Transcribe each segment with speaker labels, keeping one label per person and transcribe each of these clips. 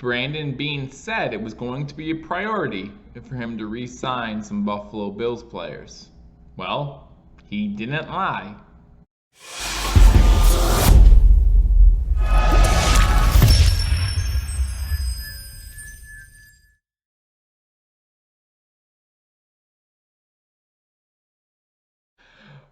Speaker 1: Brandon Beane said it was going to be a priority for him to re-sign some Buffalo Bills players. Well, he didn't lie.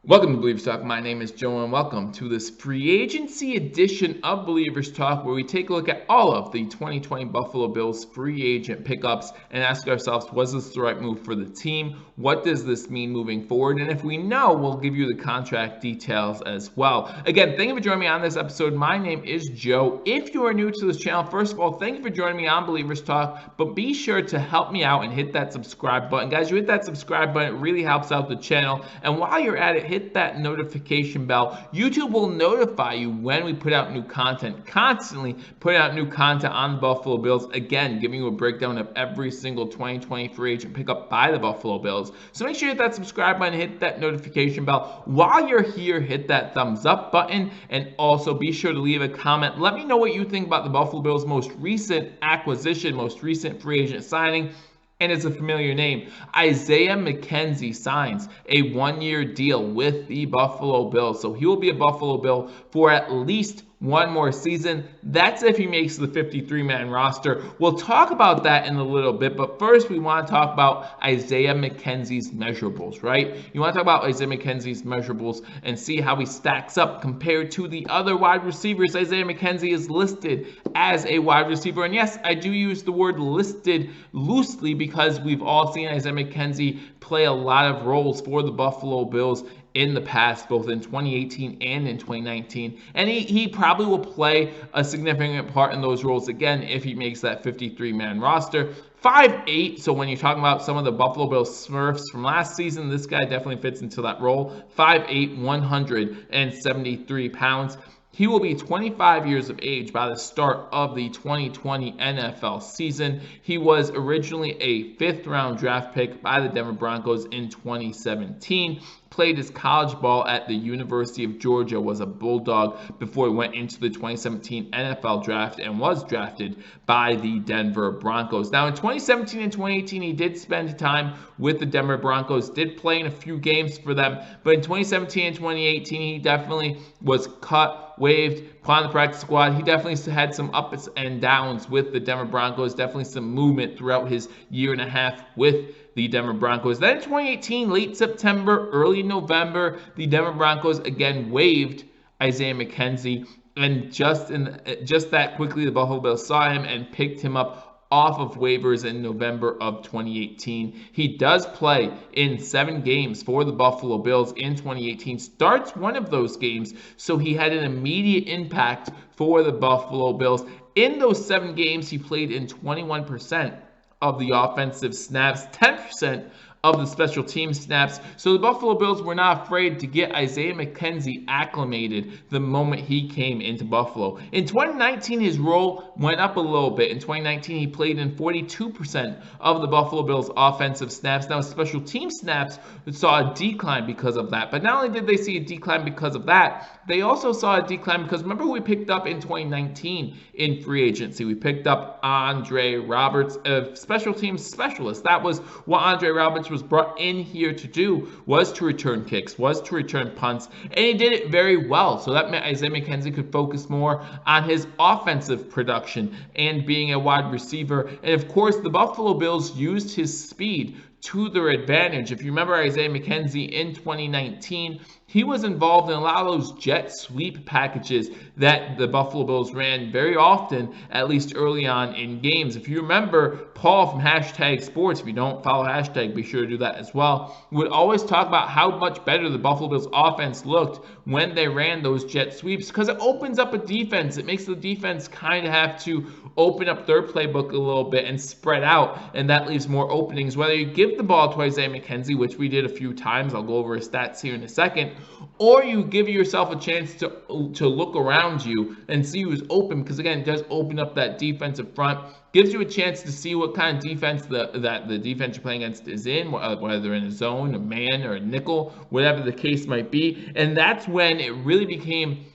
Speaker 1: Welcome to Billievers Talk. My name is Joe, and welcome to this free agency edition of Billievers Talk, where we take a look at all of the 2020 Buffalo Bills free agent pickups and ask ourselves, was this the right move for the team? What does this mean moving forward? And if we know, we'll give you the contract details as well. Again, thank you for joining me on this episode. My name is Joe. If you are new to this channel, first of all, thank you for joining me on Billievers Talk, but be sure to help me out and hit that subscribe button. Guys, you hit that subscribe button, it really helps out the channel. And while you're at it, hit that notification bell. YouTube will notify you when we put out new content, constantly putting out new content on the Buffalo Bills. Again, giving you a breakdown of every single 2020 free agent pickup by the Buffalo Bills. So make sure you hit that subscribe button, hit that notification bell. While you're here, hit that thumbs up button, and also be sure to leave a comment. Let me know what you think about the Buffalo Bills' most recent acquisition, most recent free agent signing. And it's a familiar name. Isaiah McKenzie signs a one-year deal with the Buffalo Bills. So he will be a Buffalo Bill for at least one more season. That's if he makes the 53-man roster. We'll talk about that in a little bit, but first we want to talk about Isaiah McKenzie's measurables, right? You want to talk about Isaiah McKenzie's measurables and see how he stacks up compared to the other wide receivers. Isaiah McKenzie is listed as a wide receiver, and yes, I do use the word listed loosely because we've all seen Isaiah McKenzie play a lot of roles for the Buffalo Bills in the past, both in 2018 and in 2019. And he probably will play a significant part in those roles again if he makes that 53-man roster. 5'8", so when you're talking about some of the Buffalo Bills Smurfs from last season, this guy definitely fits into that role. 5'8", 173 pounds. He will be 25 years of age by the start of the 2020 NFL season. He was originally a 5th-round draft pick by the Denver Broncos in 2017. Played his college ball at the University of Georgia, was a Bulldog before he went into the 2017 NFL draft and was drafted by the Denver Broncos. Now in 2017 and 2018, he did spend time with the Denver Broncos, did play in a few games for them, but in 2017 and 2018, he definitely was cut, waived, put on the practice squad. He definitely had some ups and downs with the Denver Broncos, definitely some movement throughout his year and a half with the Denver Broncos. Then in 2018, late September, early November, the Denver Broncos again waived Isaiah McKenzie, and just that quickly, the Buffalo Bills saw him and picked him up off of waivers in November of 2018. He does play in 7 games for the Buffalo Bills in 2018, starts one of those games, so he had an immediate impact for the Buffalo Bills. In those 7 games, he played in 21% of the offensive snaps, 10% of the special team snaps. So the Buffalo Bills were not afraid to get Isaiah McKenzie acclimated the moment he came into Buffalo. In 2019, his role went up a little bit. In 2019, he played in 42% of the Buffalo Bills offensive snaps. Now, special team snaps saw a decline because of that. But not only did they see a decline because of that, they also saw a decline because remember who we picked up in 2019 in free agency? We picked up Andre Roberts, a special teams specialist. That was what Andre Roberts was brought in here to do, was to return kicks, was to return punts, and he did it very well. So that meant Isaiah McKenzie could focus more on his offensive production and being a wide receiver. And of course, the Buffalo Bills used his speed to their advantage. If you remember Isaiah McKenzie in 2019, he was involved in a lot of those jet sweep packages that the Buffalo Bills ran very often, at least early on in games. If you remember, Paul from Hashtag Sports, if you don't follow Hashtag, be sure to do that as well, would always talk about how much better the Buffalo Bills offense looked when they ran those jet sweeps, because it opens up a defense. It makes the defense kind of have to open up their playbook a little bit and spread out, and that leaves more openings. Whether you give the ball to Isaiah McKenzie, which we did a few times, I'll go over his stats here in a second, or you give yourself a chance to look around you and see who's open, because again, it does open up that defensive front, gives you a chance to see what kind of defense the defense you're playing against is in, whether they're in a zone, a man, or a nickel, whatever the case might be. And that's when it really became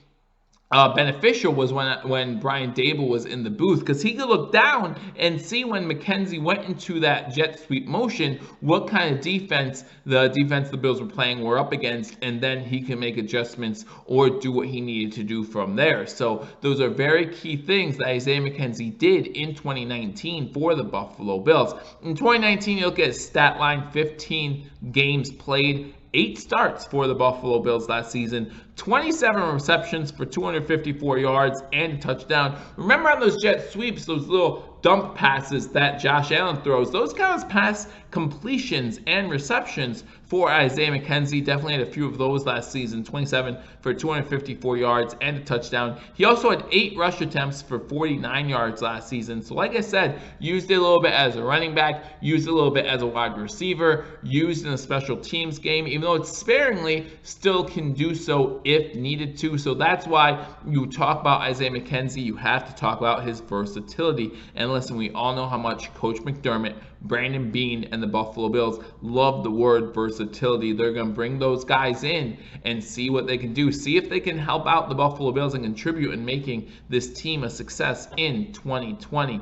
Speaker 1: beneficial was when Brian Dable was in the booth, because he could look down and see when McKenzie went into that jet sweep motion what kind of defense the Bills were playing were up against, and then he can make adjustments or do what he needed to do from there. So those are very key things that Isaiah McKenzie did in 2019 for the Buffalo Bills. In 2019, you look at his stat line: 15 games played, 8 starts for the Buffalo Bills last season, 27 receptions for 254 yards and a touchdown. Remember on those jet sweeps, those little dump passes that Josh Allen throws, those count as pass completions and receptions for Isaiah McKenzie. Definitely had a few of those last season, 27 for 254 yards and a touchdown. He also had 8 rush attempts for 49 yards last season. So like I said, used it a little bit as a running back, used it a little bit as a wide receiver, used in a special teams game, even though it's sparingly, still can do so if needed to. So that's why you talk about Isaiah McKenzie, you have to talk about his versatility. And listen, we all know how much Coach McDermott, Brandon Beane, and the Buffalo Bills love the word versatility. They're going to bring those guys in and see what they can do. See if they can help out the Buffalo Bills and contribute in making this team a success in 2020.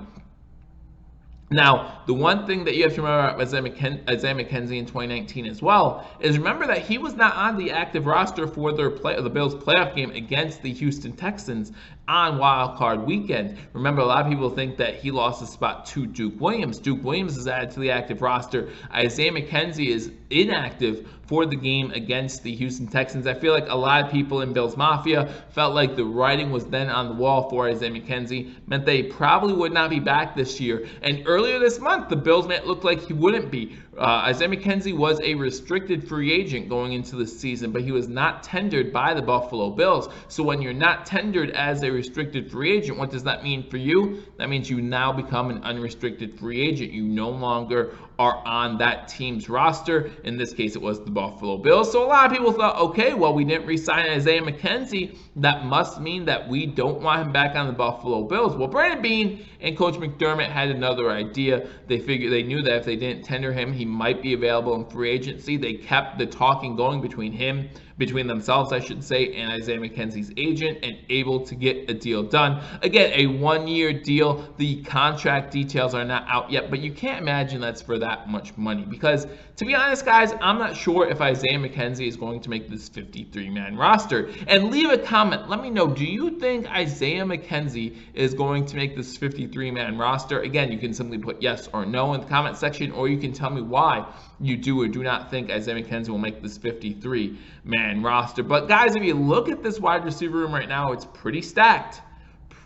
Speaker 1: Now, the one thing that you have to remember about Isaiah McKenzie in 2019 as well is remember that he was not on the active roster for the Bills playoff game against the Houston Texans on Wild Card Weekend. Remember, a lot of people think that he lost his spot to Duke Williams. Duke Williams is added to the active roster. Isaiah McKenzie is inactive for the game against the Houston Texans. I feel like a lot of people in Bills Mafia felt like the writing was then on the wall for Isaiah McKenzie, meant they probably would not be back this year. And earlier this month, the Bills made it look like he wouldn't be. Isaiah McKenzie was a restricted free agent going into the season, but he was not tendered by the Buffalo Bills. So when you're not tendered as a restricted free agent, what does that mean for you? That means you now become an unrestricted free agent. You no longer are on that team's roster. In this case, it was the Buffalo Bills. So a lot of people thought, okay, well, we didn't re-sign Isaiah McKenzie. That must mean that we don't want him back on the Buffalo Bills. Well, Brandon Beane and Coach McDermott had another idea. They knew that if they didn't tender him, he might be available in free agency. They kept the talking going between themselves, I should say, and Isaiah McKenzie's agent, and able to get a deal done. Again, a 1-year deal. The contract details are not out yet, but you can't imagine that's for that much money, because to be honest, guys, I'm not sure if Isaiah McKenzie is going to make this 53-man roster. And leave a comment. Let me know, do you think Isaiah McKenzie is going to make this 53-man roster? Again, you can simply put yes or no in the comment section, or you can tell me why you do or do not think Isaiah McKenzie will make this 53-man roster. But guys, if you look at this wide receiver room right now, it's pretty stacked.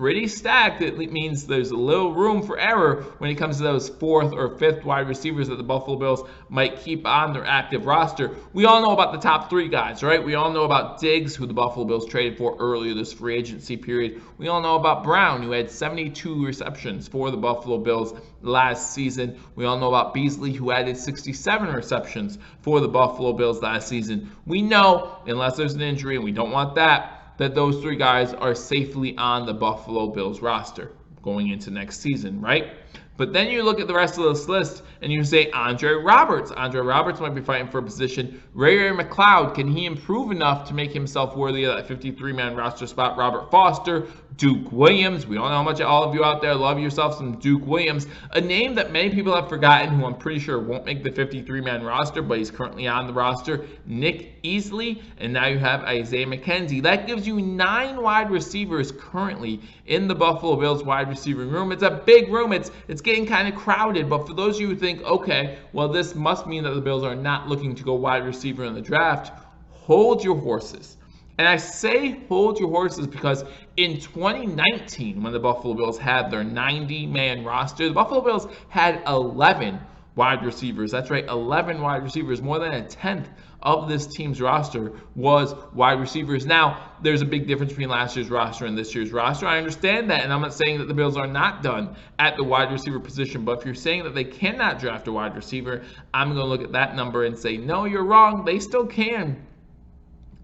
Speaker 1: It means there's a little room for error when it comes to those 4th or 5th wide receivers that the Buffalo Bills might keep on their active roster. We all know about the top 3 guys, right? We all know about Diggs, who the Buffalo Bills traded for earlier this free agency period. We all know about Brown, who had 72 receptions for the Buffalo Bills last season. We all know about Beasley, who added 67 receptions for the Buffalo Bills last season. We know, unless there's an injury, and we don't want that those 3 guys are safely on the Buffalo Bills roster going into next season, right? But then you look at the rest of this list and you say Andre Roberts. Andre Roberts might be fighting for a position. Ray McCloud, can he improve enough to make himself worthy of that 53-man roster spot? Robert Foster, Duke Williams. We all know how much all of you out there love yourself some Duke Williams. A name that many people have forgotten, who I'm pretty sure won't make the 53-man roster, but he's currently on the roster, Nick Easley. And now you have Isaiah McKenzie. That gives you 9 wide receivers currently in the Buffalo Bills wide receiving room. It's a big room. It's getting kind of crowded, but for those of you who think, okay, well, this must mean that the Bills are not looking to go wide receiver in the draft, hold your horses. And I say hold your horses because in 2019, when the Buffalo Bills had their 90-man roster, the Buffalo Bills had 11 wide receivers. That's right, 11 wide receivers. More than a 10th of this team's roster was wide receivers. Now, there's a big difference between last year's roster and this year's roster. I understand that, and I'm not saying that the Bills are not done at the wide receiver position, but if you're saying that they cannot draft a wide receiver, I'm going to look at that number and say, no, you're wrong. They still can.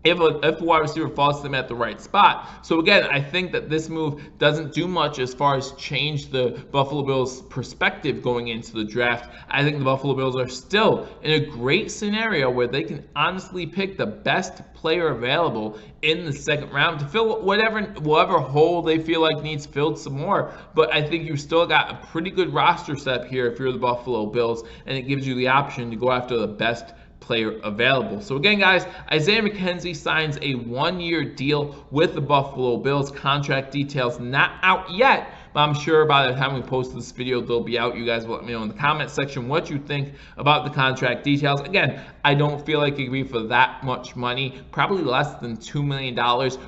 Speaker 1: if a wide receiver falls to them at the right spot. So again, I think that this move doesn't do much as far as change the Buffalo Bills' perspective going into the draft. I think the Buffalo Bills are still in a great scenario where they can honestly pick the best player available in the second round to fill whatever hole they feel like needs filled some more. But I think you still got a pretty good roster set here if you're the Buffalo Bills, and it gives you the option to go after the best player available. So again, guys, Isaiah McKenzie signs a 1-year deal with the Buffalo Bills. Contract details not out yet, but I'm sure by the time we post this video, they'll be out. You guys will let me know in the comment section what you think about the contract details. Again, I don't feel like it could be for that much money, probably less than $2 million,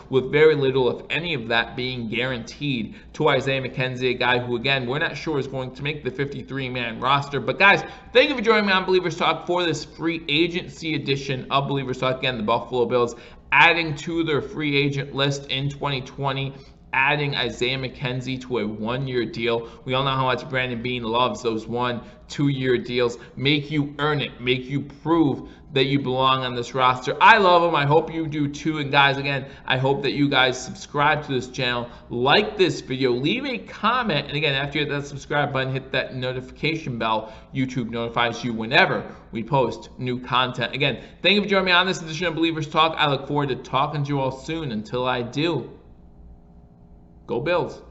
Speaker 1: with very little, if any of that, being guaranteed to Isaiah McKenzie, a guy who, again, we're not sure is going to make the 53-man roster. But guys, thank you for joining me on Believers Talk for this free agency edition of Believers Talk. Again, the Buffalo Bills adding to their free agent list in 2020, adding Isaiah McKenzie to a 1-year deal. We all know how much Brandon Beane loves those 1-2-year deals. Make you earn it. Make you prove that you belong on this roster. I love them. I hope you do too. And guys, again, I hope that you guys subscribe to this channel, like this video, leave a comment, and again, after you hit that subscribe button, hit that notification bell. YouTube notifies you whenever we post new content. Again, thank you for joining me on this edition of Believers Talk. I look forward to talking to you all soon. Until I do, go Bills.